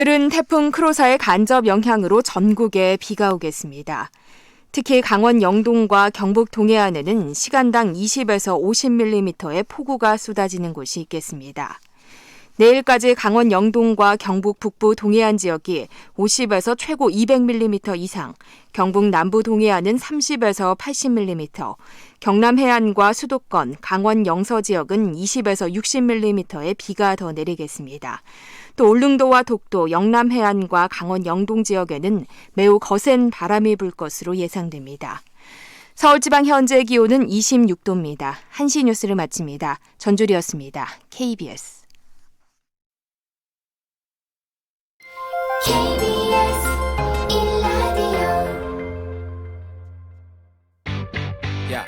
오늘은 태풍 크로사의 간접 영향으로 전국에 비가 오겠습니다. 특히 강원 영동과 경북 동해안에는 시간당 20에서 50mm의 폭우가 쏟아지는 곳이 있겠습니다. 내일까지 강원 영동과 경북 북부 동해안 지역이 50에서 최고 200mm 이상, 경북 남부 동해안은 30에서 80mm, 경남 해안과 수도권, 강원 영서 지역은 20에서 60mm의 비가 더 내리겠습니다. 또 울릉도와 독도, 영남 해안과 강원 영동 지역에는 매우 거센 바람이 불 것으로 예상됩니다. 서울지방 현재 기온은 26도입니다. 1시 뉴스를 마칩니다. 전주리였습니다. KBS. KBS 1라디오. 야,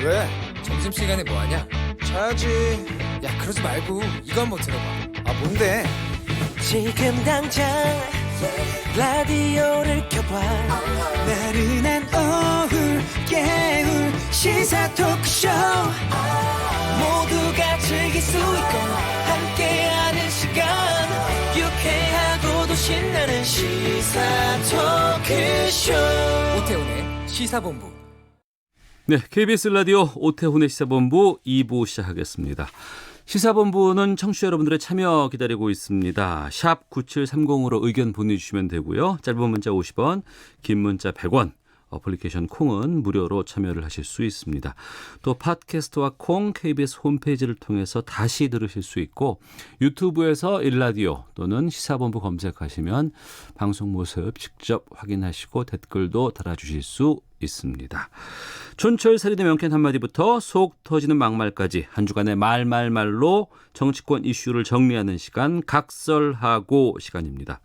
왜? 점심시간에 뭐하냐? 자야지. 야, 그러지 말고 이거 한번 들어봐. 뭔데? 지금 당장 라디오를 켜봐. 나른한 오후 깨울 시사 토크쇼. 모두가 즐길 수 있고 함께하는 시간. 유쾌하고도 신나는 시사 토크쇼. 오태훈의 시사본부. 네, KBS 라디오 오태훈의 시사본부 2부 시작하겠습니다. 시사본부는 청취자 여러분들의 참여 기다리고 있습니다. 샵 9730으로 의견 보내주시면 되고요. 짧은 문자 50원, 긴 문자 100원, 어플리케이션 콩은 무료로 참여를 하실 수 있습니다. 또 팟캐스트와 콩 KBS 홈페이지를 통해서 다시 들으실 수 있고 유튜브에서 일라디오 또는 시사본부 검색하시면 방송 모습 직접 확인하시고 댓글도 달아주실 수 있습니다. 촌철살인의 명쾌한 한마디부터 속 터지는 막말까지 한 주간의 말말말로 정치권 이슈를 정리하는 시간 각설하고 시간입니다.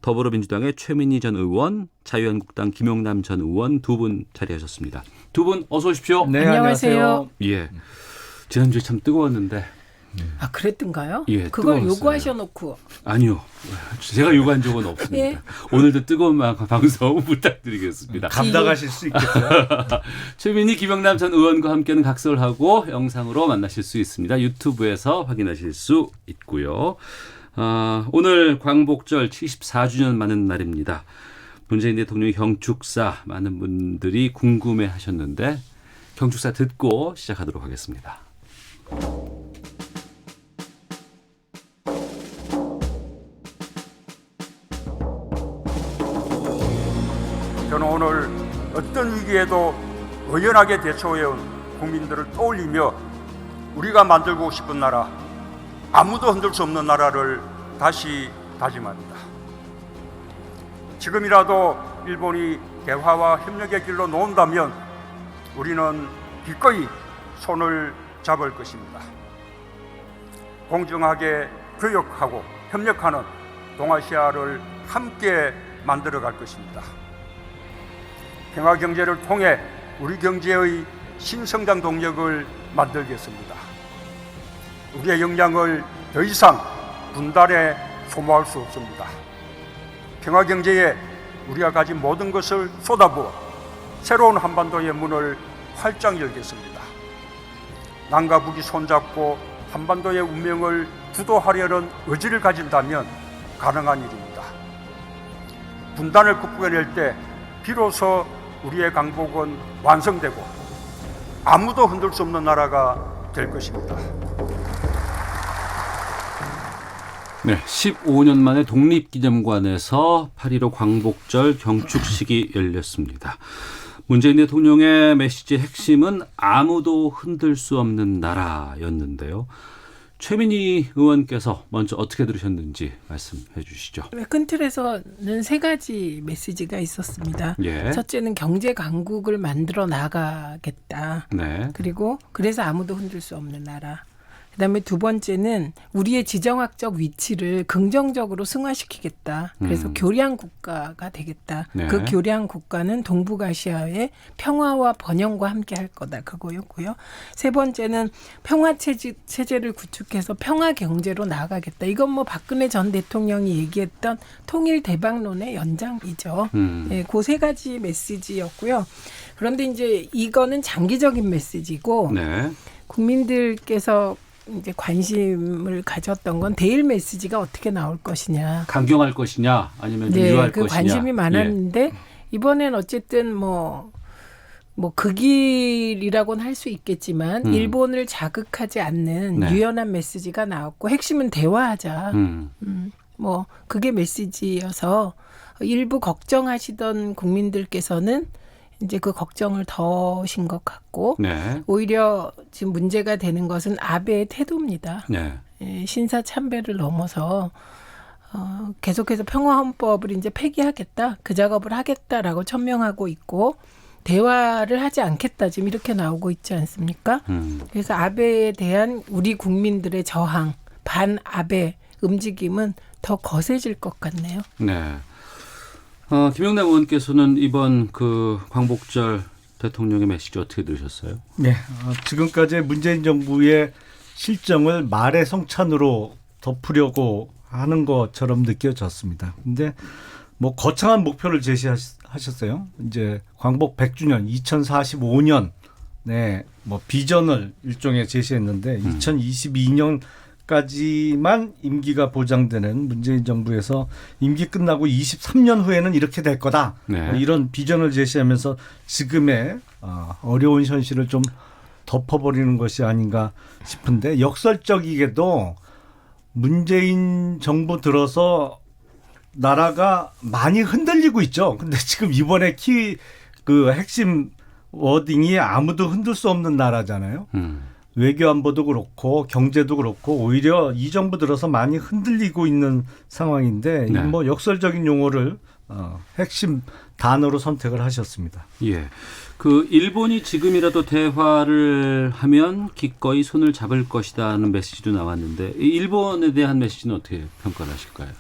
더불어민주당의 최민희 전 의원, 자유한국당 김용남 전 의원 두 분 자리하셨습니다. 두 분 어서 오십시오. 네, 안녕하세요. 예, 지난주에 참 뜨거웠는데. 그랬던가요? 예, 그걸 뜨거웠어요. 요구하셔놓고. 아니요. 제가 요구한 적은 없습니다. 예? 오늘도 뜨거운 방송 부탁드리겠습니다. 감당하실 수 있겠어요? 최민희 김영남 전 의원과 함께하는 각설하고 영상으로 만나실 수 있습니다. 유튜브에서 확인하실 수 있고요. 오늘 광복절 74주년 맞는 날입니다. 문재인 대통령의 경축사 많은 분들이 궁금해하셨는데 경축사 듣고 시작하도록 하겠습니다. 저는 오늘 어떤 위기에도 의연하게 대처해온 국민들을 떠올리며 우리가 만들고 싶은 나라, 아무도 흔들 수 없는 나라를 다시 다짐합니다. 지금이라도 일본이 대화와 협력의 길로 놓은다면 우리는 기꺼이 손을 잡을 것입니다. 공정하게 교역하고 협력하는 동아시아를 함께 만들어갈 것입니다. 평화 경제를 통해 우리 경제의 신성장 동력을 만들겠습니다. 우리의 역량을 더 이상 분단에 소모할 수 없습니다. 평화 경제에 우리가 가진 모든 것을 쏟아부어 새로운 한반도의 문을 활짝 열겠습니다. 남과 북이 손잡고 한반도의 운명을 주도하려는 의지를 가진다면 가능한 일입니다. 분단을 극복해낼 때 비로소 우리의 강복은 완성되고 아무도 흔들 수 없는 나라가 될 것입니다. 네, 15년 만에 독립기념관에서 8.15 광복절 경축식이 열렸습니다. 문재인 대통령의 메시지의 핵심은 아무도 흔들 수 없는 나라였는데요. 최민희 의원께서 먼저 어떻게 들으셨는지 말씀해 주시죠. 큰 틀에서는 세 가지 메시지가 있었습니다. 예. 첫째는 경제 강국을 만들어 나가겠다. 네. 그리고 그래서 아무도 흔들 수 없는 나라. 그다음에 두 번째는 우리의 지정학적 위치를 긍정적으로 승화시키겠다. 그래서 교량 국가가 되겠다. 네. 그 교량 국가는 동북아시아의 평화와 번영과 함께 할 거다. 그거였고요. 세 번째는 평화 체제를 구축해서 평화 경제로 나아가겠다. 이건 뭐 박근혜 전 대통령이 얘기했던 통일 대박론의 연장이죠. 네, 그 세 가지 메시지였고요. 그런데 이제 이거는 장기적인 메시지고 네. 국민들께서 이제 관심을 가졌던 건 대일 메시지가 어떻게 나올 것이냐. 강경할 것이냐 아니면 좀 유할 그 것이냐. 관심이 많았는데 이번엔 어쨌든 뭐 그 길이라고는 할 수 있겠지만 일본을 자극하지 않는 네. 유연한 메시지가 나왔고 핵심은 대화하자. 뭐 그게 메시지여서 일부 걱정하시던 국민들께서는 이제 그 걱정을 더신 것 같고 네. 오히려 지금 문제가 되는 것은 아베의 태도입니다. 네. 예, 신사 참배를 넘어서 계속해서 평화헌법을 이제 폐기하겠다, 그 작업을 하겠다라고 천명하고 있고 대화를 하지 않겠다 지금 이렇게 나오고 있지 않습니까? 그래서 아베에 대한 우리 국민들의 저항, 반 아베 움직임은 더 거세질 것 같네요. 네. 김영남 의원께서는 이번 그 광복절 대통령의 메시지 어떻게 들으셨어요? 네, 지금까지의 문재인 정부의 실정을 말의 성찬으로 덮으려고 하는 것처럼 느껴졌습니다. 근데 뭐 거창한 목표를 제시하셨어요. 이제 광복 100주년 2045년 뭐 비전을 일종의 제시했는데 2022년까지만 임기가 보장되는 문재인 정부에서 임기 끝나고 23년 후에는 이렇게 될 거다. 네. 뭐 이런 비전을 제시하면서 지금의 어려운 현실을 좀 덮어버리는 것이 아닌가 싶은데 역설적이게도 문재인 정부 들어서 나라가 많이 흔들리고 있죠. 근데 지금 이번에 그 핵심 워딩이 아무도 흔들 수 없는 나라잖아요. 외교 안보도 그렇고 경제도 그렇고 오히려 이 정부 들어서 많이 흔들리고 있는 상황인데 네. 뭐 역설적인 용어를 핵심 단어로 선택을 하셨습니다. 예. 그 일본이 지금이라도 대화를 하면 기꺼이 손을 잡을 것이다는 메시지도 나왔는데 이 일본에 대한 메시지는 어떻게 평가를 하실까요?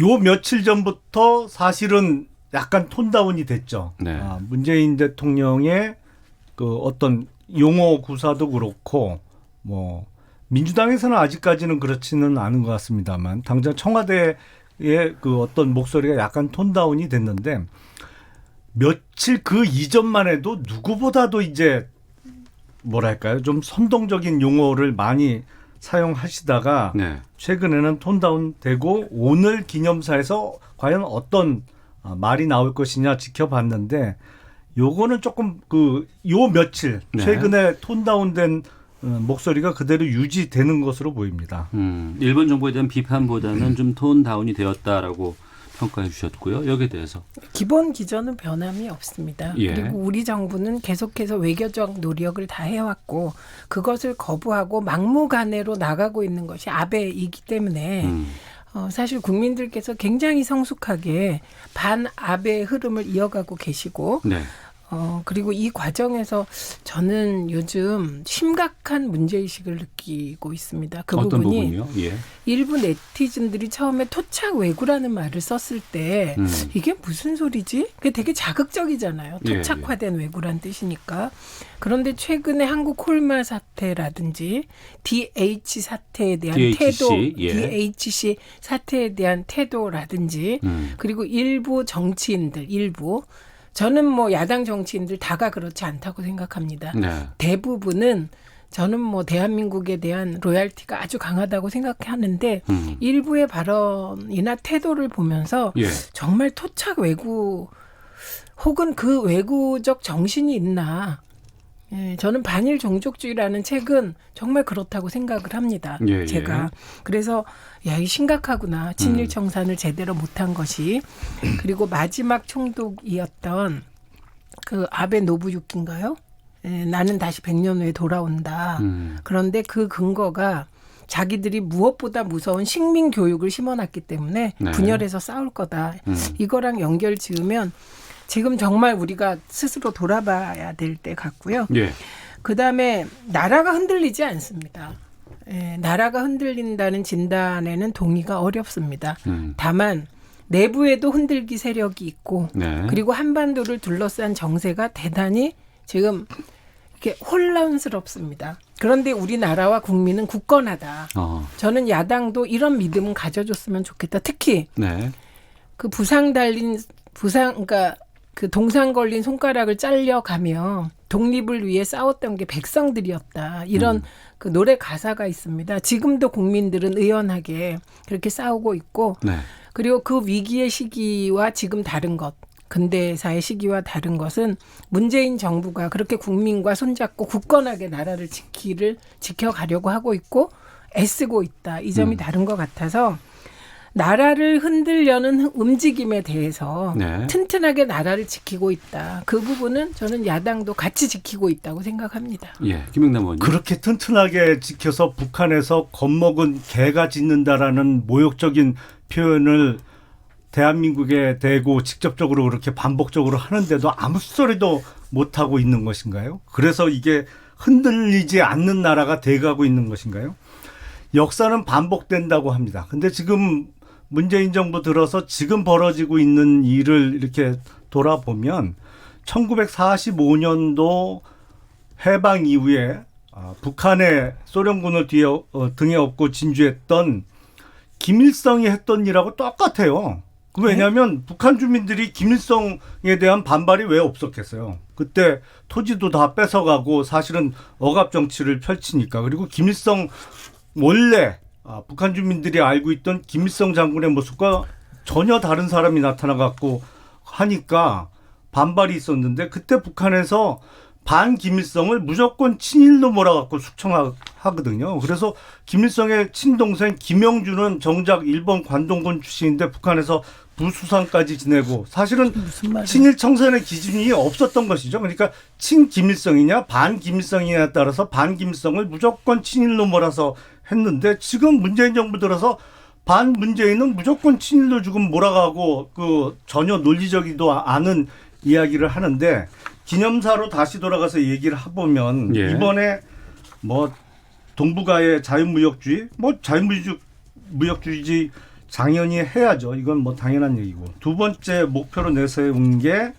요 며칠 전부터 사실은 약간 톤다운이 됐죠. 네. 문재인 대통령의 그 어떤 용어 구사도 그렇고 뭐 민주당에서는 아직까지는 그렇지는 않은 것 같습니다만 당장 청와대의 그 어떤 목소리가 약간 톤다운이 됐는데 며칠 그 이전만 해도 누구보다도 이제 뭐랄까요 좀 선동적인 용어를 많이 사용하시다가 네. 최근에는 톤다운 되고 오늘 기념사에서 과연 어떤 말이 나올 것이냐 지켜봤는데 요거는 조금 요 며칠 네. 최근에 톤다운된 목소리가 그대로 유지되는 것으로 보입니다. 일본 정부에 대한 비판보다는 좀 톤 다운이 되었다라고 평가해 주셨고요. 여기에 대해서 기본 기조는 변함이 없습니다. 예. 그리고 우리 정부는 계속해서 외교적 노력을 다 해왔고 그것을 거부하고 막무가내로 나가고 있는 것이 아베이기 때문에 사실 국민들께서 굉장히 성숙하게 반 아베 흐름을 이어가고 계시고 네. 그리고 이 과정에서 저는 요즘 심각한 문제의식을 느끼고 있습니다. 그 어떤 부분이 부분이요? 예. 일부 네티즌들이 처음에 토착 외구라는 말을 썼을 때 이게 무슨 소리지? 그게 되게 자극적이잖아요. 예, 토착화된 외구란 뜻이니까. 그런데 최근에 한국 콜마 사태라든지 DH 사태에 대한 DHC, 태도, 예. DHC 사태에 대한 태도라든지 그리고 일부 정치인들 저는 뭐 야당 정치인들 다가 그렇지 않다고 생각합니다. 네. 대부분은 저는 뭐 대한민국에 대한 로얄티가 아주 강하다고 생각하는데 일부의 발언이나 태도를 보면서 예. 정말 토착 외구 혹은 그 외구적 정신이 있나. 예, 저는 반일 종족주의라는 책은 정말 그렇다고 생각을 합니다. 예, 제가. 예. 그래서 야, 이 심각하구나. 친일 청산을 제대로 못한 것이. 그리고 마지막 총독이었던 그 아베 노부유키인가요? 예, 나는 다시 100년 후에 돌아온다. 그런데 그 근거가 자기들이 무엇보다 무서운 식민 교육을 심어놨기 때문에 네. 분열해서 싸울 거다. 이거랑 연결 지으면 지금 정말 우리가 스스로 돌아봐야 될 때 같고요. 예. 그다음에 나라가 흔들리지 않습니다. 예, 나라가 흔들린다는 진단에는 동의가 어렵습니다. 다만 내부에도 흔들기 세력이 있고 네. 그리고 한반도를 둘러싼 정세가 대단히 지금 이렇게 혼란스럽습니다. 그런데 우리나라와 국민은 굳건하다. 저는 야당도 이런 믿음은 가져줬으면 좋겠다. 특히 네. 그러니까 그 동상 걸린 손가락을 잘려가며 독립을 위해 싸웠던 게 백성들이었다. 이런 그 노래 가사가 있습니다. 지금도 국민들은 의연하게 그렇게 싸우고 있고 네. 그리고 그 위기의 시기와 지금 다른 것. 근대사의 시기와 다른 것은 문재인 정부가 그렇게 국민과 손잡고 굳건하게 나라를 지켜가려고 하고 있고 애쓰고 있다. 이 점이 다른 것 같아서 나라를 흔들려는 움직임에 대해서 네. 튼튼하게 나라를 지키고 있다. 그 부분은 저는 야당도 같이 지키고 있다고 생각합니다. 예, 김영남 의원님. 그렇게 튼튼하게 지켜서 북한에서 겁먹은 개가 짖는다라는 모욕적인 표현을 대한민국에 대고 직접적으로 그렇게 반복적으로 하는데도 아무 소리도 못하고 있는 것인가요? 그래서 이게 흔들리지 않는 나라가 돼가고 있는 것인가요? 역사는 반복된다고 합니다. 근데 지금 문재인 정부 들어서 지금 벌어지고 있는 일을 이렇게 돌아보면 1945년도 해방 이후에 북한의 소련군을 등에 업고 진주했던 김일성이 했던 일하고 똑같아요. 왜냐하면 북한 주민들이 김일성에 대한 반발이 왜 없었겠어요. 그때 토지도 다 뺏어가고 사실은 억압 정치를 펼치니까. 그리고 김일성 원래 북한 주민들이 알고 있던 김일성 장군의 모습과 전혀 다른 사람이 나타나갖고 하니까 반발이 있었는데 그때 북한에서 반김일성을 무조건 친일로 몰아갖고 숙청하거든요. 그래서 김일성의 친동생 김영준은 정작 일본 관동군 출신인데 북한에서 부수상까지 지내고 사실은 친일 청산의 기준이 없었던 것이죠. 그러니까 친김일성이냐 반김일성이냐에 따라서 반김일성을 무조건 친일로 몰아서 했는데 지금 문재인 정부 들어서 반문재인은 무조건 친일로 지금 몰아가고 그 전혀 논리적이도 않은 이야기를 하는데 기념사로 다시 돌아가서 얘기를 해보면 예. 이번에 뭐 동북아의 자유무역주의 자유무역주의 당연히 해야죠. 이건 뭐 당연한 얘기고. 두 번째 목표로 내세운 게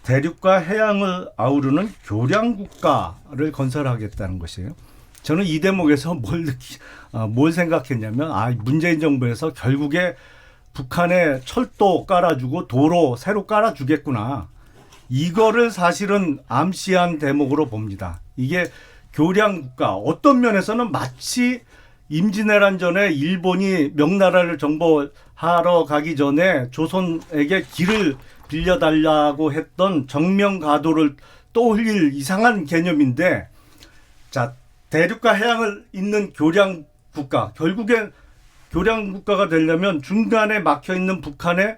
대륙과 해양을 아우르는 교량국가를 건설하겠다는 것이에요. 저는 이 대목에서 뭘 생각했냐면 문재인 정부에서 결국에 북한에 철도 깔아주고 도로 새로 깔아주겠구나. 이거를 사실은 암시한 대목으로 봅니다. 이게 교량국가 어떤 면에서는 마치 임진왜란 전에 일본이 명나라를 정복하러 가기 전에 조선에게 길을 빌려달라고 했던 정명가도를 떠올릴 이상한 개념인데 자 대륙과 해양을 잇는 교량국가 결국엔 교량국가가 되려면 중간에 막혀있는 북한의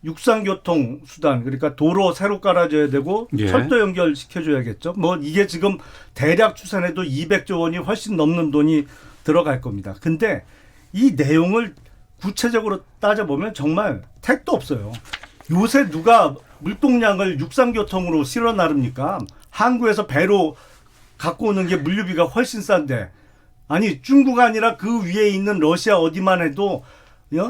육상교통 수단 그러니까 도로 새로 깔아줘야 되고 예. 철도 연결시켜줘야겠죠. 뭐 이게 지금 대략 추산해도 200조 원이 훨씬 넘는 돈이 들어갈 겁니다. 근데 이 내용을 구체적으로 따져보면 정말 택도 없어요. 요새 누가 물동량을 육상교통으로 실어 나릅니까? 항구에서 배로 갖고 오는 게 물류비가 훨씬 싼데 아니 중국 아니라 그 위에 있는 러시아 어디만 해도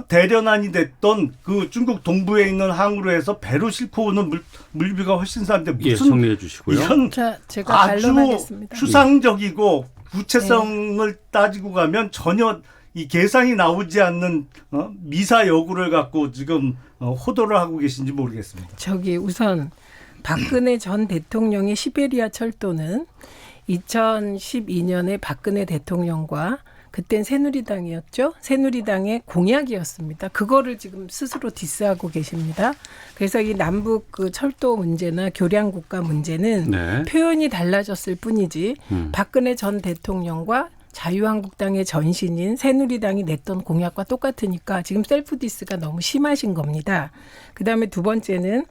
대련안이 됐던 그 중국 동부에 있는 항구로 해서 배로 싣고 오는 물류비가 훨씬 싼데 무슨 예, 정리해 주시고요. 이런 제가 아주 반론하겠습니다. 추상적이고 구체성을 따지고 가면 전혀 이 계산이 나오지 않는 미사 여구를 갖고 지금 호도를 하고 계신지 모르겠습니다. 우선 박근혜 전 대통령의 시베리아 철도는 2012년에 박근혜 대통령과 그땐 새누리당이었죠. 새누리당의 공약이었습니다. 그거를 지금 스스로 디스하고 계십니다. 그래서 이 남북 그 철도 문제나 교량국가 문제는 네. 표현이 달라졌을 뿐이지 박근혜 전 대통령과 자유한국당의 전신인 새누리당이 냈던 공약과 똑같으니까 지금 셀프 디스가 너무 심하신 겁니다. 그다음에 두 번째는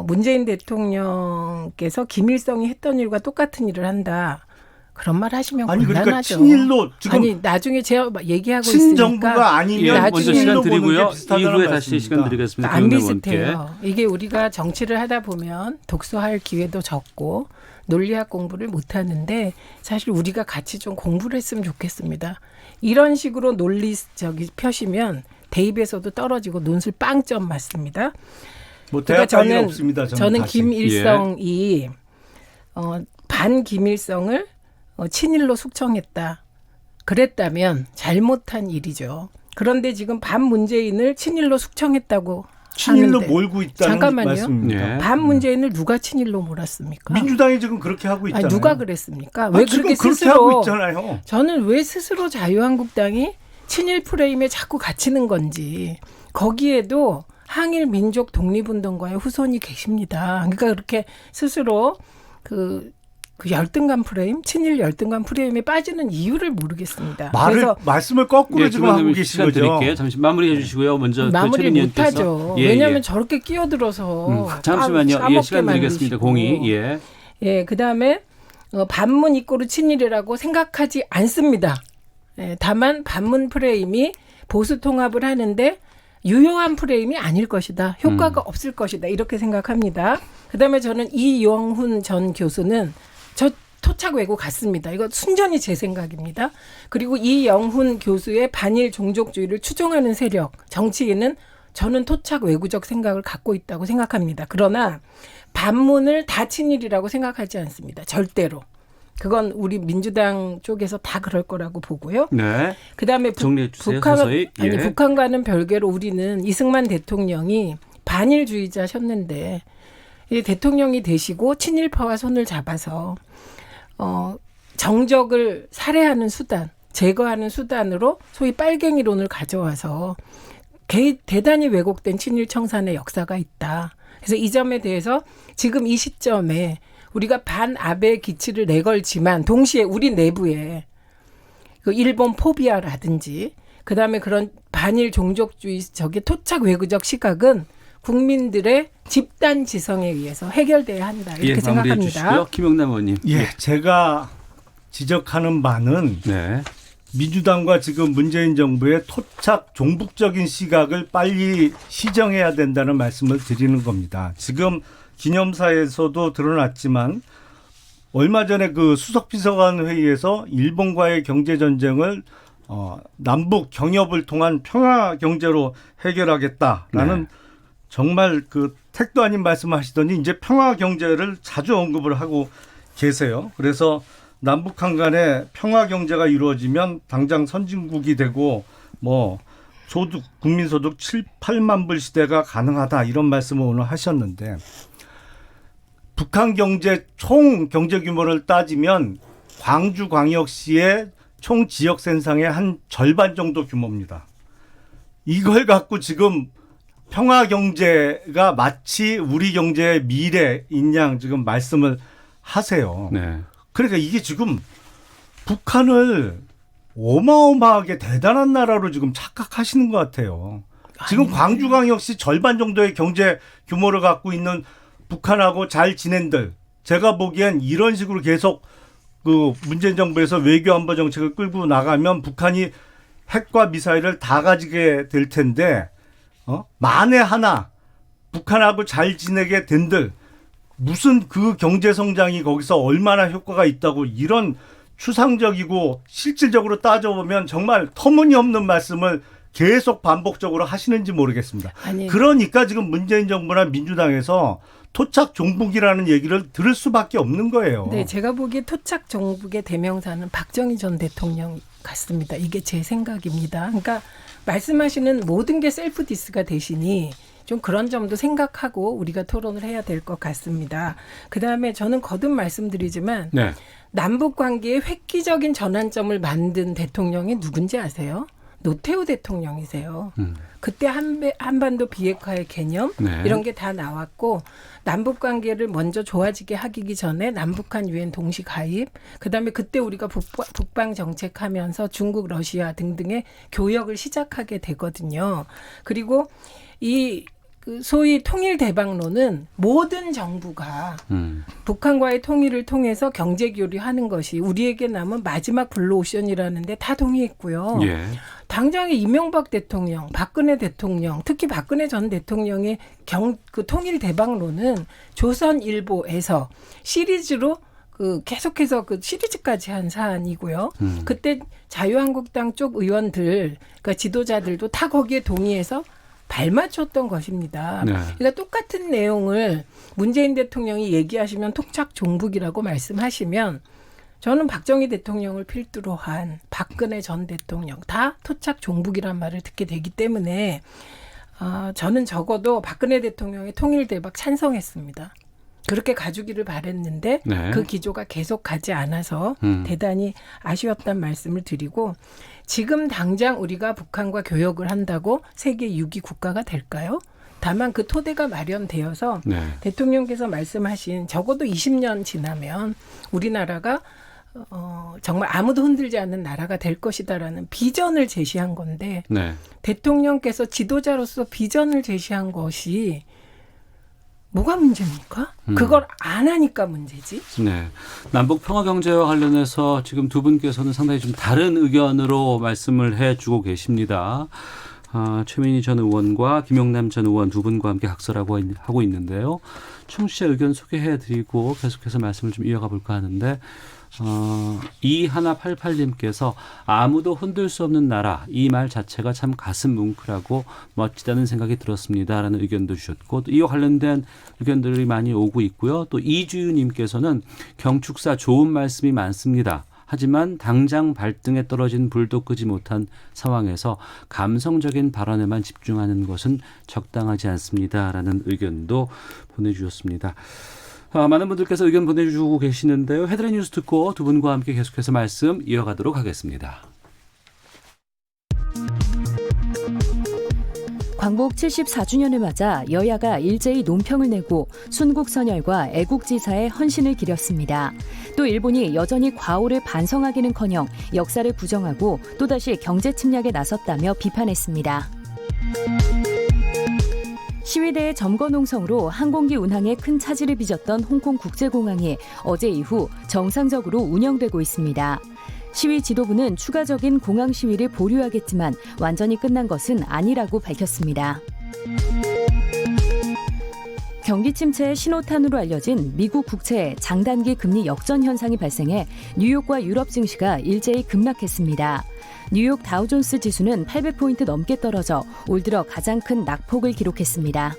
문재인 대통령께서 김일성이 했던 일과 똑같은 일을 한다. 그런 말 하시면 곤란하죠. 그러니까 친일로 지금 나중에 제가 얘기하고 친정부가 있으니까 아니면 예, 먼저 시간 친일로 보는 드리고요. 게 비슷하다는 이후에 다시 말씀입니다. 시간 드리겠습니다. 안 김영남 의원께. 비슷해요. 이게 우리가 정치를 하다 보면 독서할 기회도 적고 논리학 공부를 못 하는데 사실 우리가 같이 좀 공부를 했으면 좋겠습니다. 이런 식으로 펴시면 대입에서도 떨어지고 논술 빵점 맞습니다. 뭐 그러니까 대학 가기가 없습니다. 저는 다시. 김일성이 반김일성을 친일로 숙청했다. 그랬다면 잘못한 일이죠. 그런데 지금 반문재인을 친일로 숙청했다고 친일로 하는데. 몰고 있다는 잠깐만요. 말씀입니다. 예. 반 문재인을 누가 친일로 몰았습니까? 민주당이 지금 그렇게 하고 있잖아요. 아니, 누가 그랬습니까? 왜 지금 그렇게 그렇게 스스로 하고 있잖아요. 저는 왜 스스로 자유한국당이 친일 프레임에 자꾸 갇히는 건지 거기에도 항일 민족 독립운동가의 후손이 계십니다. 그러니까 그렇게 스스로 그 열등감 프레임, 친일 열등감 프레임에 빠지는 이유를 모르겠습니다. 그래서 말씀을 거꾸로 예, 지금 하고 주변에 계신 시간 거죠. 드릴게요. 잠시 마무리해 주시고요. 먼저 마무리 최민 의원께서. 못하죠. 예, 왜냐하면 예. 저렇게 끼어들어서 잠시만요. 까먹게 예, 시간 드리겠습니다. 만드시고. 공이. 예. 예, 그다음에 반문 이꼬르 친일이라고 생각하지 않습니다. 예, 다만 반문 프레임이 보수 통합을 하는데 유효한 프레임이 아닐 것이다. 효과가 없을 것이다. 이렇게 생각합니다. 그다음에 저는 이영훈 전 교수는 저 토착 외고 같습니다. 이거 순전히 제 생각입니다. 그리고 이영훈 교수의 반일 종족주의를 추종하는 세력, 정치인은 저는 토착 외구적 생각을 갖고 있다고 생각합니다. 그러나 반문을 다 친일이라고 생각하지 않습니다. 절대로. 그건 우리 민주당 쪽에서 다 그럴 거라고 보고요. 네. 그다음에 정리해 주세요. 서서히. 예. 북한과는 별개로 우리는 이승만 대통령이 반일주의자셨는데 이 대통령이 되시고 친일파와 손을 잡아서 정적을 살해하는 수단, 제거하는 수단으로 소위 빨갱이론을 가져와서 대단히 왜곡된 친일 청산의 역사가 있다. 그래서 이 점에 대해서 지금 이 시점에 우리가 반아베 기치를 내걸지만 동시에 우리 내부에 그 일본 포비아라든지 그다음에 그런 반일 종족주의 저기 토착 외구적 시각은 국민들의 집단 지성에 의해서 해결돼야 한다. 이렇게 예, 마무리해 생각합니다. 주시고요. 김영남 의원님. 예, 제가 지적하는 바는 네. 민주당과 지금 문재인 정부의 토착 종북적인 시각을 빨리 시정해야 된다는 말씀을 드리는 겁니다. 지금 기념사에서도 드러났지만 얼마 전에 그 수석비서관 회의에서 일본과의 경제 전쟁을 남북 경협을 통한 평화 경제로 해결하겠다라는 네. 정말 그 택도 아닌 말씀하시더니 이제 평화 경제를 자주 언급을 하고 계세요. 그래서 남북한 간의 평화 경제가 이루어지면 당장 선진국이 되고 뭐 소득 국민 소득 7, 8만 불 시대가 가능하다 이런 말씀을 오늘 하셨는데 북한 경제 총 경제 규모를 따지면 광주광역시의 총 지역 생산의 한 절반 정도 규모입니다. 이걸 갖고 지금 평화 경제가 마치 우리 경제의 미래인 양 지금 말씀을 하세요. 네. 그러니까 이게 지금 북한을 어마어마하게 대단한 나라로 지금 착각하시는 것 같아요. 지금 광주광역시 절반 정도의 경제 규모를 갖고 있는 북한하고 잘 지낸들, 제가 보기엔 이런 식으로 계속 그 문재인 정부에서 외교안보 정책을 끌고 나가면 북한이 핵과 미사일을 다 가지게 될 텐데 만에 하나 북한하고 잘 지내게 된들 무슨 그 경제 성장이 거기서 얼마나 효과가 있다고 이런 추상적이고 실질적으로 따져보면 정말 터무니없는 말씀을 계속 반복적으로 하시는지 모르겠습니다. 아니, 그러니까 지금 문재인 정부나 민주당에서 토착 종북이라는 얘기를 들을 수밖에 없는 거예요. 네, 제가 보기에 토착 종북의 대명사는 박정희 전 대통령 같습니다. 이게 제 생각입니다. 그러니까 말씀하시는 모든 게 셀프 디스가 되시니 좀 그런 점도 생각하고 우리가 토론을 해야 될 것 같습니다. 그다음에 저는 거듭 말씀드리지만 네. 남북 관계의 획기적인 전환점을 만든 대통령이 누군지 아세요? 노태우 대통령이세요. 그때 한반도 비핵화의 개념 네. 이런 게 다 나왔고 남북 관계를 먼저 좋아지게 하기 전에 남북한 유엔 동시 가입 그다음에 그때 우리가 북방 정책하면서 중국, 러시아 등등의 교역을 시작하게 되거든요. 그리고 이 소위 통일 대박론은 모든 정부가 북한과의 통일을 통해서 경제 교류하는 것이 우리에게 남은 마지막 블루오션이라는데 다 동의했고요. 예. 당장의 이명박 대통령, 박근혜 대통령, 특히 박근혜 전 대통령의 그 통일 대박론은 조선일보에서 시리즈로 계속해서 그 시리즈까지 한 사안이고요. 그때 자유한국당 쪽 의원들, 그러니까 지도자들도 다 거기에 동의해서 발맞췄던 것입니다. 네. 그러니까 똑같은 내용을 문재인 대통령이 얘기하시면 토착 종북이라고 말씀하시면 저는 박정희 대통령을 필두로 한 박근혜 전 대통령 다 토착 종북이란 말을 듣게 되기 때문에 저는 적어도 박근혜 대통령의 통일대박 찬성했습니다. 그렇게 가주기를 바랬는데 네. 그 기조가 계속 가지 않아서 대단히 아쉬웠단 말씀을 드리고 지금 당장 우리가 북한과 교역을 한다고 세계 6위 국가가 될까요? 다만 그 토대가 마련되어서 네. 대통령께서 말씀하신 적어도 20년 지나면 우리나라가 정말 아무도 흔들지 않는 나라가 될 것이다라는 비전을 제시한 건데 네. 대통령께서 지도자로서 비전을 제시한 것이 뭐가 문제입니까? 그걸 안 하니까 문제지. 네. 남북 평화 경제와 관련해서 지금 두 분께서는 상당히 좀 다른 의견으로 말씀을 해주고 계십니다. 최민희 전 의원과 김용남 전 의원 두 분과 함께 각설하고 하고 있는데요. 청취자 의견 소개해드리고 계속해서 말씀을 좀 이어가 볼까 하는데 2188님께서 아무도 흔들 수 없는 나라 이 말 자체가 참 가슴 뭉클하고 멋지다는 생각이 들었습니다 라는 의견도 주셨고 또 이와 관련된 의견들이 많이 오고 있고요. 또 이주유님께서는 경축사 좋은 말씀이 많습니다. 하지만 당장 발등에 떨어진 불도 끄지 못한 상황에서 감성적인 발언에만 집중하는 것은 적당하지 않습니다 라는 의견도 보내주셨습니다. 많은 분들께서 의견 보내주고 계시는데요. 헤드라인 뉴스 듣고 두 분과 함께 계속해서 말씀 이어가도록 하겠습니다. 광복 74주년을 맞아 여야가 일제히 논평을 내고 순국선열과 애국지사의 헌신을 기렸습니다. 또 일본이 여전히 과오를 반성하기는커녕 역사를 부정하고 또다시 경제 침략에 나섰다며 비판했습니다. 시위대의 점거 농성으로 항공기 운항에 큰 차질을 빚었던 홍콩 국제공항이 어제 이후 정상적으로 운영되고 있습니다. 시위 지도부는 추가적인 공항 시위를 보류하겠지만 완전히 끝난 것은 아니라고 밝혔습니다. 경기 침체의 신호탄으로 알려진 미국 국채의 장단기 금리 역전 현상이 발생해 뉴욕과 유럽 증시가 일제히 급락했습니다. 뉴욕 다우존스 지수는 800포인트 넘게 떨어져 올 들어 가장 큰 낙폭을 기록했습니다.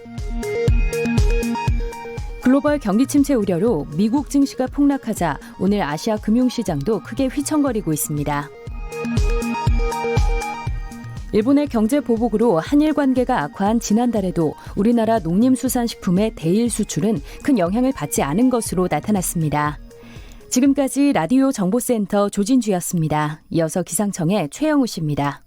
글로벌 경기 침체 우려로 미국 증시가 폭락하자 오늘 아시아 금융시장도 크게 휘청거리고 있습니다. 일본의 경제 보복으로 한일 관계가 악화한 지난달에도 우리나라 농림수산식품의 대일 수출은 큰 영향을 받지 않은 것으로 나타났습니다. 지금까지 라디오 정보센터 조진주였습니다. 이어서 기상청의 최영우 씨입니다.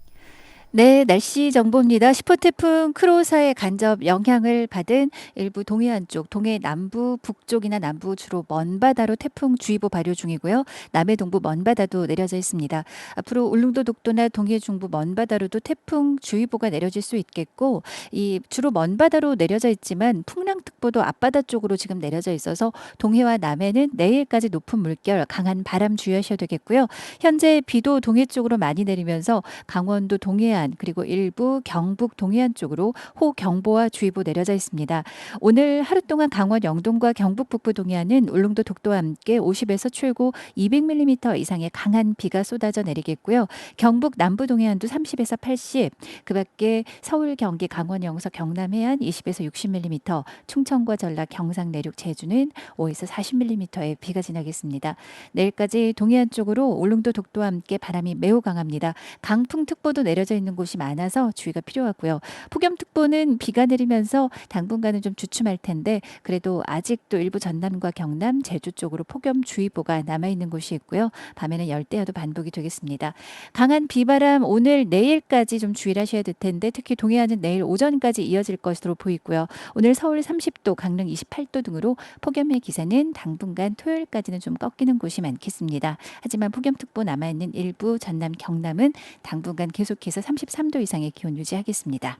네, 날씨 정보입니다. 시퍼태풍 크로사의 간접 영향을 받은 일부 동해안 쪽, 동해 남부, 북쪽이나 남부 주로 먼바다로 태풍주의보 발효 중이고요. 남해 동부 먼바다도 내려져 있습니다. 앞으로 울릉도 독도나 동해 중부 먼바다로도 태풍주의보가 내려질 수 있겠고 이 주로 먼바다로 내려져 있지만 풍랑특보도 앞바다 쪽으로 지금 내려져 있어서 동해와 남해는 내일까지 높은 물결, 강한 바람 주의하셔야 되겠고요. 현재 비도 동해 쪽으로 많이 내리면서 강원도 동해안 그리고 일부 경북 동해안 쪽으로 호경보와 주의보 내려져 있습니다. 오늘 하루 동안 강원 영동과 경북 북부 동해안은 울릉도 독도와 함께 50에서 최고 200mm 이상의 강한 비가 쏟아져 내리겠고요. 경북 남부 동해안도 30에서 80, 그밖에 서울, 경기, 강원, 영서, 경남 해안 20에서 60mm, 충청과 전라, 경상, 내륙, 제주는 5에서 40mm의 비가 지나겠습니다. 내일까지 동해안 쪽으로 울릉도 독도와 함께 바람이 매우 강합니다. 강풍특보도 내려져 있는 곳이 많아서 주의가 필요하고요. 폭염특보는 비가 내리면서 당분간은 좀 주춤할 텐데 그래도 아직도 일부 전남과 경남, 제주 쪽으로 폭염주의보가 남아있는 곳이 있고요. 밤에는 열대야도 반복이 되겠습니다. 강한 비바람 오늘 내일까지 좀 주의를 하셔야 될 텐데 특히 동해안은 내일 오전까지 이어질 것으로 보이고요. 오늘 서울 30도, 강릉 28도 등으로 폭염의 기세는 당분간 토요일까지는 좀 꺾이는 곳이 많겠습니다. 하지만 폭염특보 남아있는 일부 전남, 경남은 당분간 계속해서 33도 이상의 기온 유지하겠습니다.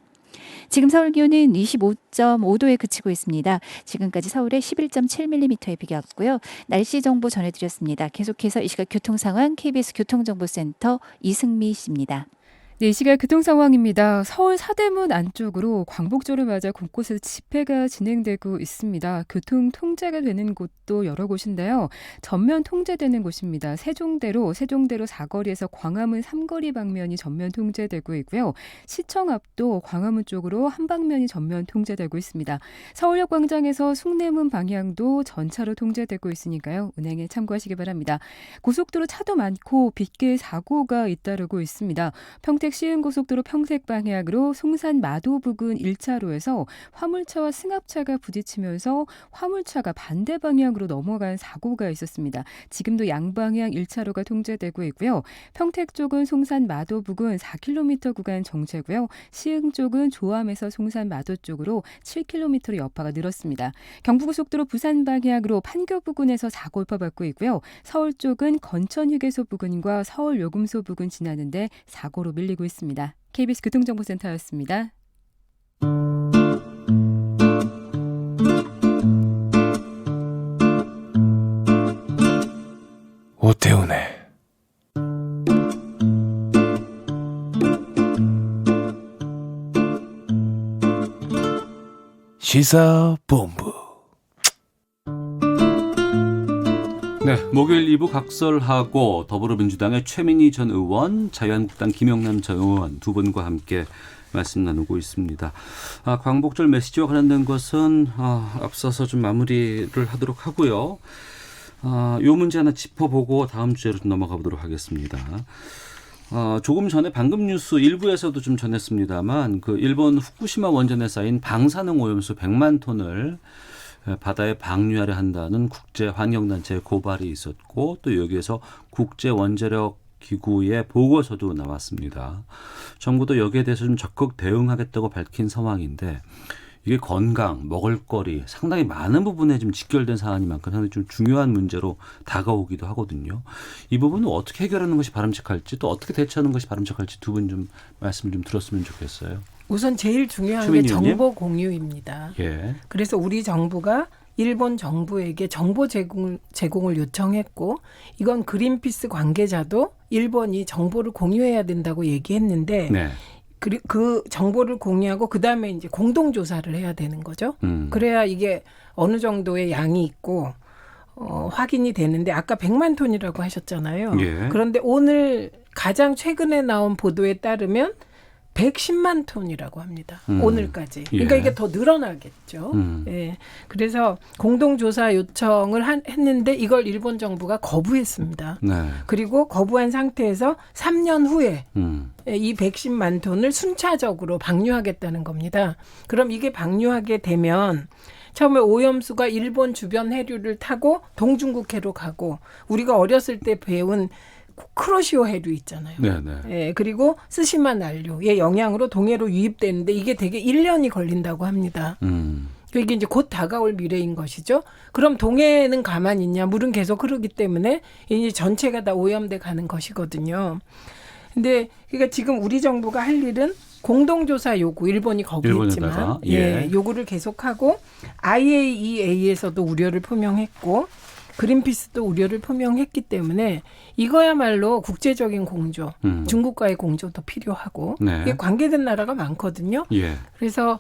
지금 서울 기온은 25.5도에 그치고 있습니다. 지금까지 서울에 11.7mm의 비가 왔고요. 날씨 정보 전해드렸습니다. 계속해서 이 시각 교통 상황 KBS 교통정보센터 이승미 씨입니다. 네, 이 시각 교통 상황입니다. 서울 서대문 안쪽으로 광복절을 맞아 곳곳에서 집회가 진행되고 있습니다. 교통 통제가 되는 곳도 여러 곳인데요. 전면 통제되는 곳입니다. 세종대로 사거리에서 광화문 3거리 방면이 전면 통제되고 있고요. 시청 앞도 광화문 쪽으로 한 방면이 전면 통제되고 있습니다. 서울역 광장에서 숭례문 방향도 전차로 통제되고 있으니까요. 운행에 참고하시기 바랍니다. 고속도로 차도 많고 빗길 사고가 잇따르고 있습니다. 평택 평택 시흥고속도로 평택 방향으로 송산 마도 부근 1차로에서 화물차와 승합차가 부딪히면서 화물차가 반대 방향으로 넘어간 사고가 있었습니다. 지금도 양방향 1차로가 통제되고 있고요. 평택 쪽은 송산 마도 부근 4km 구간 정체고요. 시흥 쪽은 조암에서 송산 마도 쪽으로 7km로 여파가 늘었습니다. 경부고속도로 부산 방향으로 판교 부근에서 사고 여파받고 있고요. 서울 쪽은 건천 휴게소 부근과 서울 요금소 부근 지나는데 사고로 밀리고 있습니다. KBS 교통정보센터였습니다. 오태훈의 시사본부. 네, 목요일 2부 각설하고 더불어민주당의 최민희 전 의원, 자유한국당 김영남 전 의원 두 분과 함께 말씀 나누고 있습니다. 광복절 메시지와 관련된 것은 앞서서 좀 마무리를 하도록 하고요. 요 문제 하나 짚어보고 다음 주제로 좀 넘어가 보도록 하겠습니다. 조금 전에 방금 뉴스 일부에서도 좀 전했습니다만 그 일본 후쿠시마 원전에 쌓인 방사능 오염수 100만 톤을 바다에 방류하려 한다는 국제환경단체의 고발이 있었고 또 여기에서 국제원자력기구의 보고서도 나왔습니다. 정부도 여기에 대해서 좀 적극 대응하겠다고 밝힌 상황인데 이게 건강, 먹을거리 상당히 많은 부분에 좀 직결된 사안인 만큼 상당히 좀 중요한 문제로 다가오기도 하거든요. 이 부분은 어떻게 해결하는 것이 바람직할지 또 어떻게 대처하는 것이 바람직할지 두 분 좀 말씀을 좀 들었으면 좋겠어요. 우선 제일 중요한 게 정보 공유입니다. 예. 그래서 우리 정부가 일본 정부에게 정보 제공을 요청했고 이건 그린피스 관계자도 일본이 정보를 공유해야 된다고 얘기했는데 네. 그 정보를 공유하고 그다음에 이제 공동 조사를 해야 되는 거죠. 그래야 이게 어느 정도의 양이 있고 확인이 되는데 아까 100만 톤이라고 하셨잖아요. 예. 그런데 오늘 가장 최근에 나온 보도에 따르면 110만 톤이라고 합니다. 오늘까지. 그러니까 예. 이게 더 늘어나겠죠. 예. 그래서 공동조사 요청을 했는데 이걸 일본 정부가 거부했습니다. 네. 그리고 거부한 상태에서 3년 후에 이 110만 톤을 순차적으로 방류하겠다는 겁니다. 그럼 이게 방류하게 되면 처음에 오염수가 일본 주변 해류를 타고 동중국해로 가고 우리가 어렸을 때 배운 크로시오 해류 있잖아요. 네네. 예, 그리고 스시마 난류의 영향으로 동해로 유입되는데 이게 되게 1년이 걸린다고 합니다. 이게 이제 곧 다가올 미래인 것이죠. 그럼 동해는 가만히 있냐? 물은 계속 흐르기 때문에 이제 전체가 다 오염돼 가는 것이거든요. 근데 그러니까 지금 우리 정부가 할 일은 공동조사 요구, 일본이 거부했지만 일본에다가, 예, 요구를 계속하고 IAEA에서도 우려를 표명했고 그린피스도 우려를 표명했기 때문에 이거야말로 국제적인 공조, 중국과의 공조도 필요하고 네. 이게 관계된 나라가 많거든요. 예. 그래서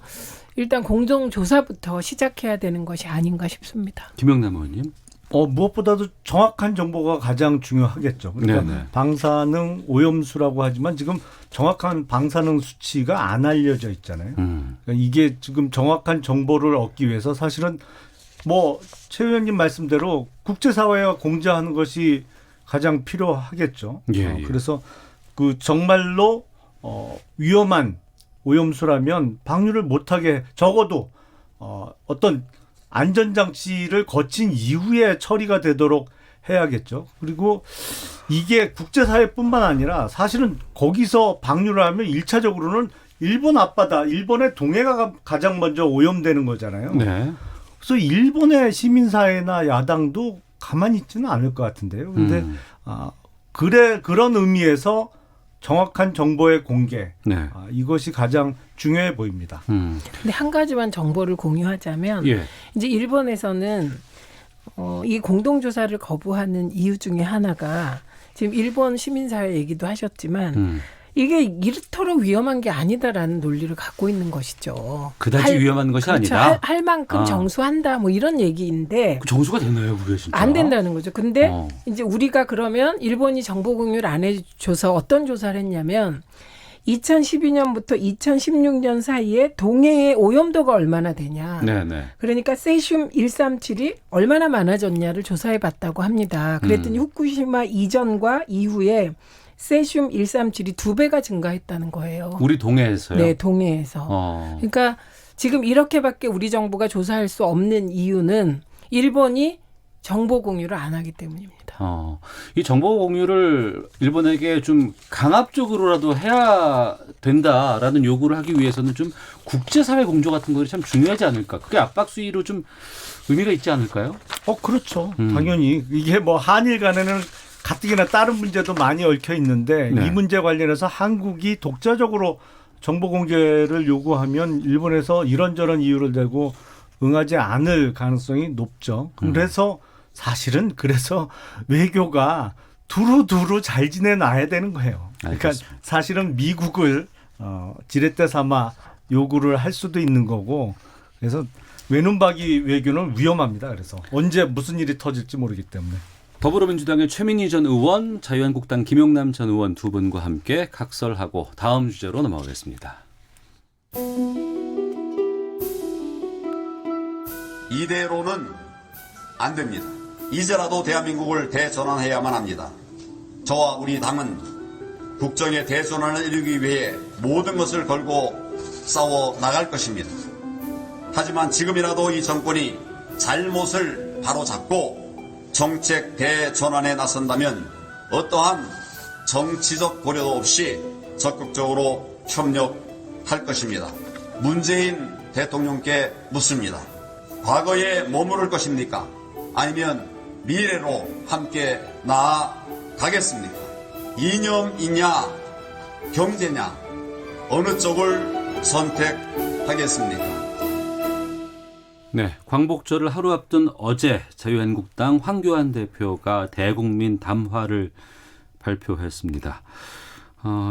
일단 공동조사부터 시작해야 되는 것이 아닌가 싶습니다. 김영남 의원님. 무엇보다도 정확한 정보가 가장 중요하겠죠. 그러니까 네네. 방사능 오염수라고 하지만 지금 정확한 방사능 수치가 안 알려져 있잖아요. 그러니까 이게 지금 정확한 정보를 얻기 위해서 사실은 최 의원님 말씀대로 국제사회가 공조하는 것이 가장 필요하겠죠. 예. 그래서 그 정말로 위험한 오염수라면 방류를 못하게 적어도 어떤 안전장치를 거친 이후에 처리가 되도록 해야겠죠. 그리고 이게 국제사회뿐만 아니라 사실은 거기서 방류를 하면 1차적으로는 일본 앞바다, 일본의 동해가 가장 먼저 오염되는 거잖아요. 네. 그래서 일본의 시민사회나 야당도 가만히 있지는 않을 것 같은데요. 그런데 그런 의미에서 정확한 정보의 공개, 네. 이것이 가장 중요해 보입니다. 근데 한 가지만 정보를 공유하자면 예. 이제 일본에서는 이 공동조사를 거부하는 이유 중에 하나가 지금 일본 시민사회 얘기도 하셨지만 이게 이토록 위험한 게 아니다라는 논리를 갖고 있는 것이죠. 그다지 위험한 것이 그렇죠. 아니다. 할 만큼 정수한다 뭐 이런 얘기인데 그 정수가 되나요, 그게 진짜? 안 된다는 거죠. 근데 이제 우리가 그러면 일본이 정보 공유를 안 해줘서 어떤 조사를 했냐면 2012년부터 2016년 사이에 동해의 오염도가 얼마나 되냐. 네네. 그러니까 세슘 137이 얼마나 많아졌냐를 조사해 봤다고 합니다. 그랬더니 후쿠시마 이전과 이후에 세슘 137이 2배가 증가했다는 거예요. 우리 동해에서요? 네, 동해에서. 그러니까 지금 이렇게밖에 우리 정부가 조사할 수 없는 이유는 일본이 정보 공유를 안 하기 때문입니다. 이 정보 공유를 일본에게 좀 강압적으로라도 해야 된다라는 요구를 하기 위해서는 좀 국제사회 공조 같은 것이 참 중요하지 않을까? 그게 압박 수위로 좀 의미가 있지 않을까요? 그렇죠. 당연히 이게 뭐 한일 간에는 가뜩이나 다른 문제도 많이 얽혀 있는데 네. 이 문제 관련해서 한국이 독자적으로 정보 공개를 요구하면 일본에서 이런저런 이유를 대고 응하지 않을 가능성이 높죠. 그래서 사실은 그래서 외교가 두루두루 잘 지내놔야 되는 거예요. 그러니까 알겠습니다. 사실은 미국을 지렛대 삼아 요구를 할 수도 있는 거고 그래서 외눈박이 외교는 위험합니다. 그래서 언제 무슨 일이 터질지 모르기 때문에. 더불어민주당의 최민희 전 의원, 자유한국당 김용남 전 의원 두 분과 함께 각설하고 다음 주제로 넘어가겠습니다. 이대로는 안 됩니다. 이제라도 대한민국을 대전환해야만 합니다. 저와 우리 당은 국정의 대전환을 이루기 위해 모든 것을 걸고 싸워 나갈 것입니다. 하지만 지금이라도 이 정권이 잘못을 바로잡고 정책 대전환에 나선다면 어떠한 정치적 고려도 없이 적극적으로 협력할 것입니다. 문재인 대통령께 묻습니다. 과거에 머무를 것입니까? 아니면 미래로 함께 나아가겠습니까? 이념이냐 경제냐 어느 쪽을 선택하겠습니까? 네, 광복절을 하루 앞둔 어제 자유한국당 황교안 대표가 대국민 담화를 발표했습니다.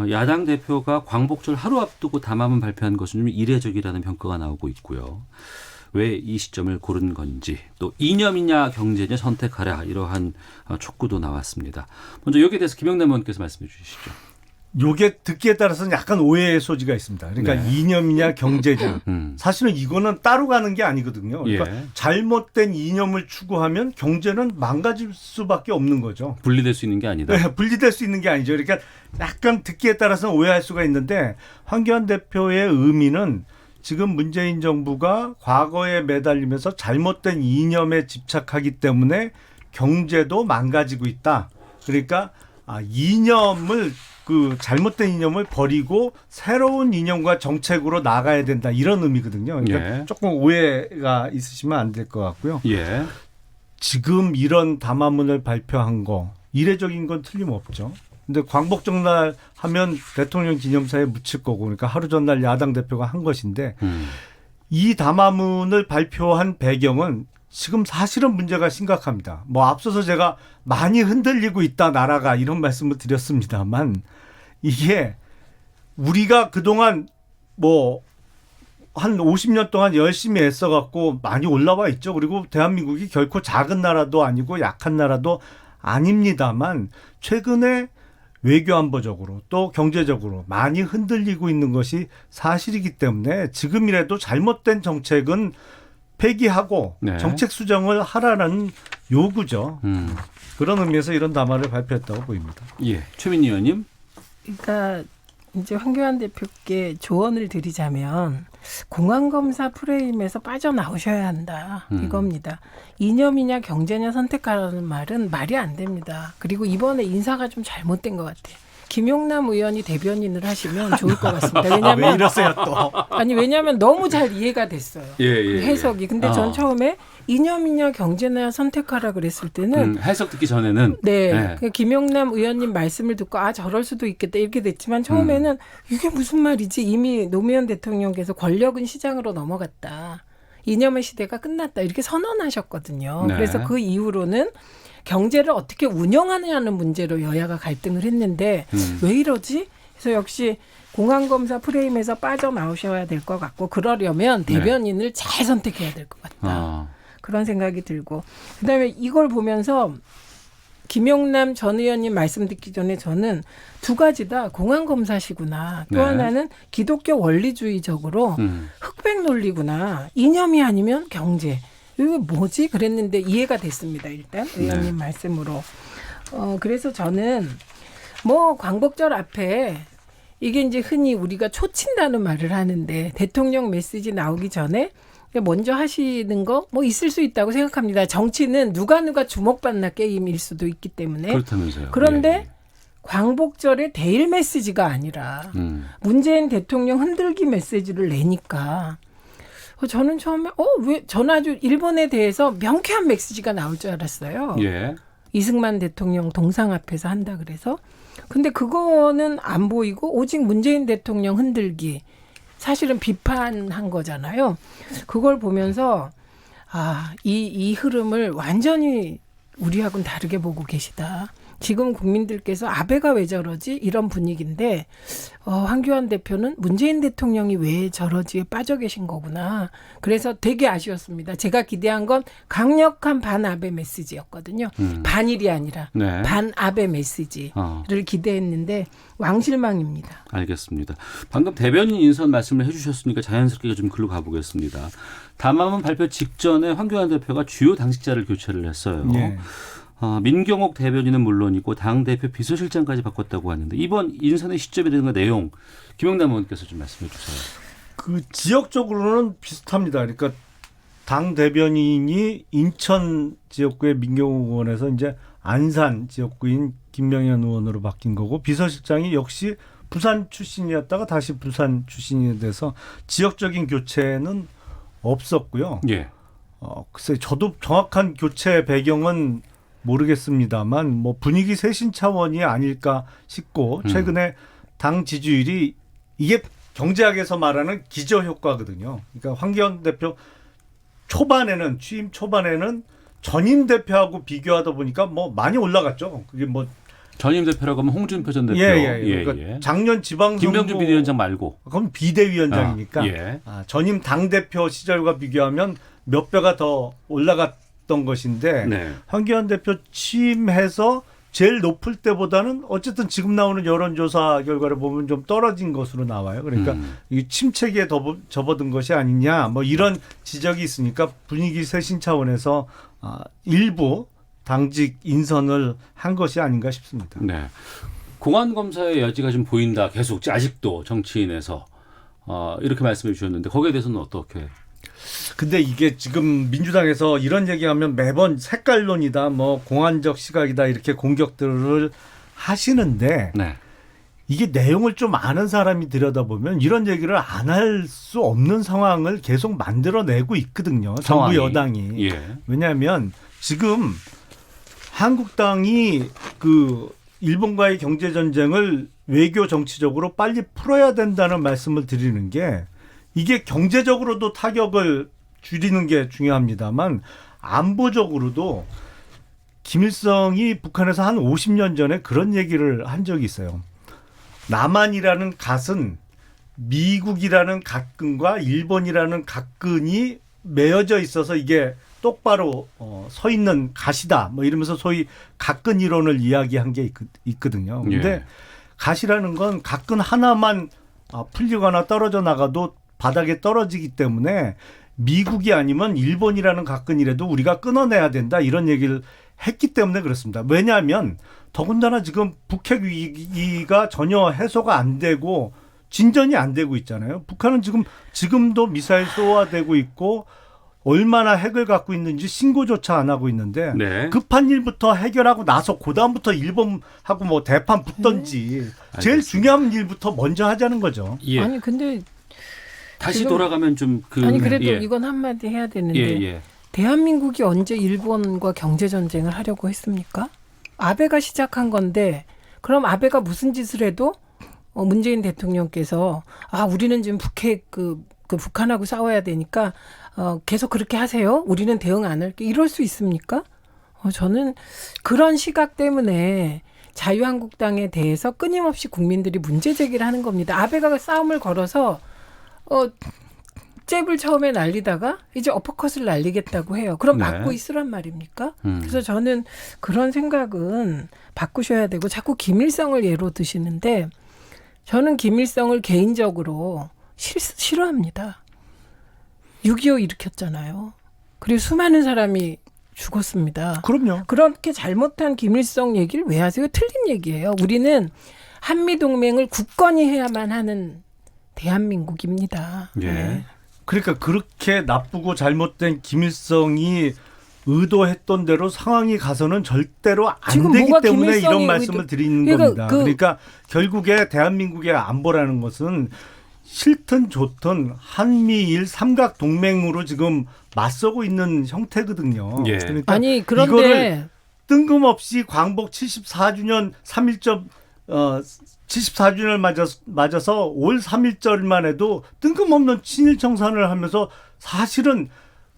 야당 대표가 광복절 하루 앞두고 담화문 발표한 것은 좀 이례적이라는 평가가 나오고 있고요. 왜 이 시점을 고른 건지 또 이념이냐 경제냐 선택하라 이러한 촉구도 나왔습니다. 먼저 여기에 대해서 김영남 의원께서 말씀해 주시죠. 요게 듣기에 따라서는 약간 오해의 소지가 있습니다. 그러니까 네. 이념이냐 경제냐. 사실은 이거는 따로 가는 게 아니거든요. 그러니까 예. 잘못된 이념을 추구하면 경제는 망가질 수밖에 없는 거죠. 분리될 수 있는 게 아니다. 네, 분리될 수 있는 게 아니죠. 그러니까 약간 듣기에 따라서는 오해할 수가 있는데 황교안 대표의 의미는 지금 문재인 정부가 과거에 매달리면서 잘못된 이념에 집착하기 때문에 경제도 망가지고 있다. 그러니까 이념을 잘못된 이념을 버리고 새로운 이념과 정책으로 나가야 된다. 이런 의미거든요. 그러니까 예. 조금 오해가 있으시면 안 될 것 같고요. 예. 지금 이런 담화문을 발표한 거 이례적인 건 틀림없죠. 근데 광복절날 하면 대통령 기념사에 묻힐 거고 그러니까 하루 전날 야당 대표가 한 것인데 이 담화문을 발표한 배경은 지금 사실은 문제가 심각합니다. 뭐 앞서서 제가 많이 흔들리고 있다 나라가 이런 말씀을 드렸습니다만 이게 우리가 그동안 뭐 한 50년 동안 열심히 애써갖고 많이 올라와 있죠. 그리고 대한민국이 결코 작은 나라도 아니고 약한 나라도 아닙니다만 최근에 외교안보적으로 또 경제적으로 많이 흔들리고 있는 것이 사실이기 때문에 지금이라도 잘못된 정책은 폐기하고 네. 정책 수정을 하라는 요구죠. 그런 의미에서 이런 담화를 발표했다고 보입니다. 예, 최민희 의원님. 그러니까 이제 황교안 대표께 조언을 드리자면 공안검사 프레임에서 빠져나오셔야 한다. 이겁니다. 이념이냐 경제냐 선택하라는 말은 말이 안 됩니다. 그리고 이번에 인사가 좀 잘못된 것 같아요. 김용남 의원이 대변인을 하시면 좋을 것 같습니다. 왜냐하면 왜 이러세요 또? 아니 왜냐하면 너무 잘 이해가 됐어요. 예, 그 해석이. 근데 전 처음에 이념이냐 경제냐 선택하라 그랬을 때는 해석 듣기 전에는 네. 그 김용남 의원님 말씀을 듣고 저럴 수도 있겠다 이렇게 됐지만 처음에는 이게 무슨 말이지? 이미 노무현 대통령께서 권력은 시장으로 넘어갔다. 이념의 시대가 끝났다. 이렇게 선언하셨거든요. 네. 그래서 그 이후로는 경제를 어떻게 운영하느냐는 문제로 여야가 갈등을 했는데 왜 이러지? 그래서 역시 공안검사 프레임에서 빠져나오셔야 될 것 같고 그러려면 대변인을 잘 선택해야 될 것 같다. 그런 생각이 들고 그다음에 이걸 보면서 김용남 전 의원님 말씀 듣기 전에 저는 두 가지 다 공안검사시구나. 또 네. 하나는 기독교 원리주의적으로 흑백 논리구나. 이념이 아니면 경제. 이거 뭐지? 그랬는데 이해가 됐습니다. 일단 의원님 말씀으로. 그래서 저는 뭐 광복절 앞에 이게 이제 흔히 우리가 초친다는 말을 하는데 대통령 메시지 나오기 전에 먼저 하시는 거 뭐 있을 수 있다고 생각합니다. 정치는 누가 주목받나 게임일 수도 있기 때문에. 그렇다면서요. 그런데 예. 광복절의 대일 메시지가 아니라 문재인 대통령 흔들기 메시지를 내니까 저는 처음에 왜 저는 아주 일본에 대해서 명쾌한 메시지가 나올 줄 알았어요. 예. 이승만 대통령 동상 앞에서 한다 그래서. 근데 그거는 안 보이고 오직 문재인 대통령 흔들기. 사실은 비판한 거잖아요. 그걸 보면서 이 흐름을 완전히 우리하고는 다르게 보고 계시다. 지금 국민들께서 아베가 왜 저러지? 이런 분위기인데 황교안 대표는 문재인 대통령이 왜 저러지에 빠져 계신 거구나. 그래서 되게 아쉬웠습니다. 제가 기대한 건 강력한 반아베 메시지였거든요. 반일이 아니라 네. 반아베 메시지를 기대했는데 왕실망입니다. 알겠습니다. 방금 대변인 인선 말씀을 해주셨으니까 자연스럽게 좀 글로 가보겠습니다. 담화문 발표 직전에 황교안 대표가 주요 당직자를 교체를 했어요. 네. 민경옥 대변인은 물론이고 당대표 비서실장까지 바꿨다고 하는데 이번 인선의 시점이라든가 내용 김영남 의원께서 좀 말씀해 주세요. 그 지역적으로는 비슷합니다. 그러니까 당 대변인이 인천 지역구의 민경욱 의원에서 이제 안산 지역구인 김명현 의원으로 바뀐 거고 비서실장이 역시 부산 출신이었다가 다시 부산 출신이 돼서 지역적인 교체는 없었고요. 예. 글쎄 저도 정확한 교체 배경은 모르겠습니다만 뭐 분위기 쇄신 차원이 아닐까 싶고 최근에 당 지지율이 이게 경제학에서 말하는 기저 효과거든요. 그러니까 황교안 대표 초반에는 취임 초반에는 전임 대표하고 비교하다 보니까 뭐 많이 올라갔죠. 그게 뭐 전임 대표라고 하면 홍준표 전 대표. 그러니까 작년 지방선거 김병준 비대위원장 말고. 그건 비대위원장이니까 예. 전임 당 대표 시절과 비교하면 몇 배가 더 올라갔던 것인데 네. 황교안 대표 취임해서 제일 높을 때보다는 어쨌든 지금 나오는 여론조사 결과를 보면 좀 떨어진 것으로 나와요. 그러니까 이 침체기에 접어든 것이 아니냐 뭐 이런 지적이 있으니까 분위기 쇄신 차원에서 일부 당직 인선을 한 것이 아닌가 싶습니다. 네. 공안 검사의 여지가 좀 보인다. 계속 아직도 정치인에서 이렇게 말씀해 주셨는데 거기에 대해서는 어떻게? 근데 이게 지금 민주당에서 이런 얘기하면 매번 색깔론이다, 뭐 공안적 시각이다 이렇게 공격들을 하시는데 네. 이게 내용을 좀 아는 사람이 들여다보면 이런 얘기를 안 할 수 없는 상황을 계속 만들어내고 있거든요. 정부 여당이. 예. 왜냐하면 지금 한국당이 그 일본과의 경제 전쟁을 외교 정치적으로 빨리 풀어야 된다는 말씀을 드리는 게 이게 경제적으로도 타격을 줄이는 게 중요합니다만 안보적으로도 김일성이 북한에서 한 50년 전에 그런 얘기를 한 적이 있어요. 남한이라는 갓은 미국이라는 갓근과 일본이라는 갓근이 매어져 있어서 이게 똑바로 서 있는 갓이다. 뭐 이러면서 소위 갓근 이론을 이야기한 게 있거든요. 근데 예. 갓이라는 건 갓근 하나만 풀리거나 떨어져 나가도 바닥에 떨어지기 때문에 미국이 아니면 일본이라는 갓근이라도 우리가 끊어내야 된다 이런 얘기를 했기 때문에 그렇습니다. 왜냐하면 더군다나 지금 북핵 위기가 전혀 해소가 안 되고 진전이 안 되고 있잖아요. 북한은 지금도 미사일 쏘아대고 있고 얼마나 핵을 갖고 있는지 신고조차 안 하고 있는데 네. 급한 일부터 해결하고 나서 그다음부터 일본하고 뭐 대판 붙던지 제일 중요한 일부터 먼저 하자는 거죠. 예. 아니 근데 다시 돌아가면 좀 아니 그래도 예. 이건 한마디 해야 되는데 예. 대한민국이 언제 일본과 경제 전쟁을 하려고 했습니까? 아베가 시작한 건데 그럼 아베가 무슨 짓을 해도 문재인 대통령께서 우리는 지금 북핵 그 북한하고 싸워야 되니까 계속 그렇게 하세요. 우리는 대응 안 할게. 이럴 수 있습니까? 저는 그런 시각 때문에 자유한국당에 대해서 끊임없이 국민들이 문제 제기를 하는 겁니다. 아베가 싸움을 걸어서 잽을 처음에 날리다가 이제 어퍼컷을 날리겠다고 해요. 그럼 막고 있으란 말입니까? 그래서 저는 그런 생각은 바꾸셔야 되고 자꾸 김일성을 예로 드시는데 저는 김일성을 개인적으로 싫어합니다. 6.25 일으켰잖아요. 그리고 수많은 사람이 죽었습니다. 그럼요. 그렇게 잘못한 김일성 얘기를 왜 하세요? 틀린 얘기예요. 우리는 한미동맹을 굳건히 해야만 하는 대한민국입니다. 예. 네. 그러니까 그렇게 나쁘고 잘못된 김일성이 의도했던 대로 상황이 가서는 절대로 안 지금 되기 뭐가 때문에 이런 김일성이 말씀을 드리는 그러니까 겁니다. 그러니까 결국에 대한민국의 안보라는 것은 싫든 좋든 한미일 삼각 동맹으로 지금 맞서고 있는 형태거든요. 예. 그러니까 아니 그런데 이거를 뜬금없이 광복 74주년 3.1절 74주년을 맞아서 올 3.1절만 해도 뜬금없는 친일 청산을 하면서 사실은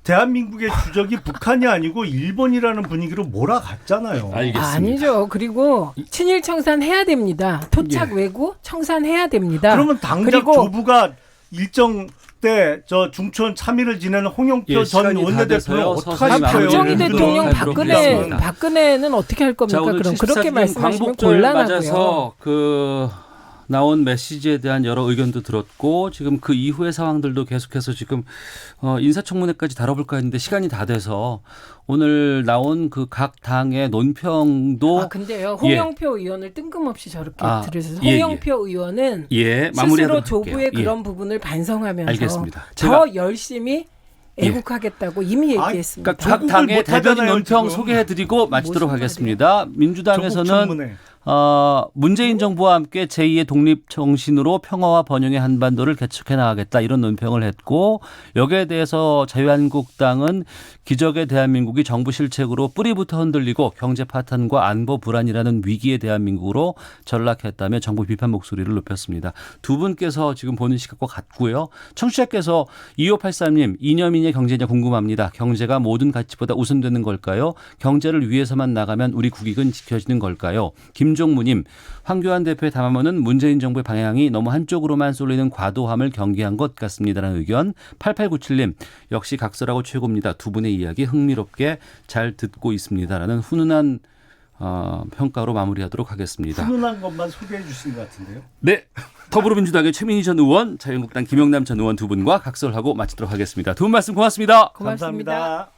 대한민국의 주적이 북한이 아니고 일본이라는 분위기로 몰아갔잖아요. 알겠습니다. 아니죠. 그리고 친일 청산해야 됩니다. 토착 외구 청산해야 됩니다. 그러면 당장 그리고 조부가 일정 때 저 중천 참의를 지내는 홍영표 예, 전 시간이 다 원내대표는 돼서요. 어떻게 서서히 할 거예요? 박정희 마무리를 대통령 하도록 하겠습니다. 박근혜는 어떻게 할 자, 겁니까? 오늘 그럼 그렇게 74주년 말씀하시면 광복절 곤란하고요. 맞아서 그 나온 메시지에 대한 여러 의견도 들었고 지금 그 이후의 상황들도 계속해서 지금 인사청문회까지 다뤄볼까 했는데 시간이 다 돼서 오늘 나온 그 각 당의 논평도 근데요. 홍영표 의원을 뜬금없이 저렇게 들으셔서 예, 홍영표 의원은 예, 스스로 마무리하도록 조부의 할게요. 예. 그런 부분을 반성하면서 알겠습니다. 더 열심히 애국하겠다고 이미 그러니까 얘기했습니다. 각 당의 대변인 논평 지금. 소개해드리고 마치도록 무슨 하겠습니다. 민주당에서는 청문회. 문재인 정부와 함께 제2의 독립 정신으로 평화와 번영의 한반도를 개척해 나가겠다 이런 논평을 했고 여기에 대해서 자유한국당은 기적의 대한민국이 정부 실책으로 뿌리부터 흔들리고 경제 파탄과 안보 불안이라는 위기의 대한민국으로 전락했다며 정부 비판 목소리를 높였습니다. 두 분께서 지금 보는 시각과 같고요. 청취자께서 2583님 이념이냐 경제냐 궁금합니다. 경제가 모든 가치보다 우선되는 걸까요? 경제를 위해서만 나가면 우리 국익은 지켜지는 걸까요? 김종무님, 황교안 대표의 담화문은 문재인 정부의 방향이 너무 한쪽으로만 쏠리는 과도함을 경계한 것 같습니다라는 의견. 8897님, 역시 각설하고 최고입니다. 두 분의 이야기 흥미롭게 잘 듣고 있습니다라는 훈훈한 평가로 마무리하도록 하겠습니다. 훈훈한 것만 소개해 주신 것 같은데요. 네, 더불어민주당의 최민희 전 의원, 자유한국당 김영남 전 의원 두 분과 각설하고 마치도록 하겠습니다. 두 분 말씀 고맙습니다. 고맙습니다. 감사합니다.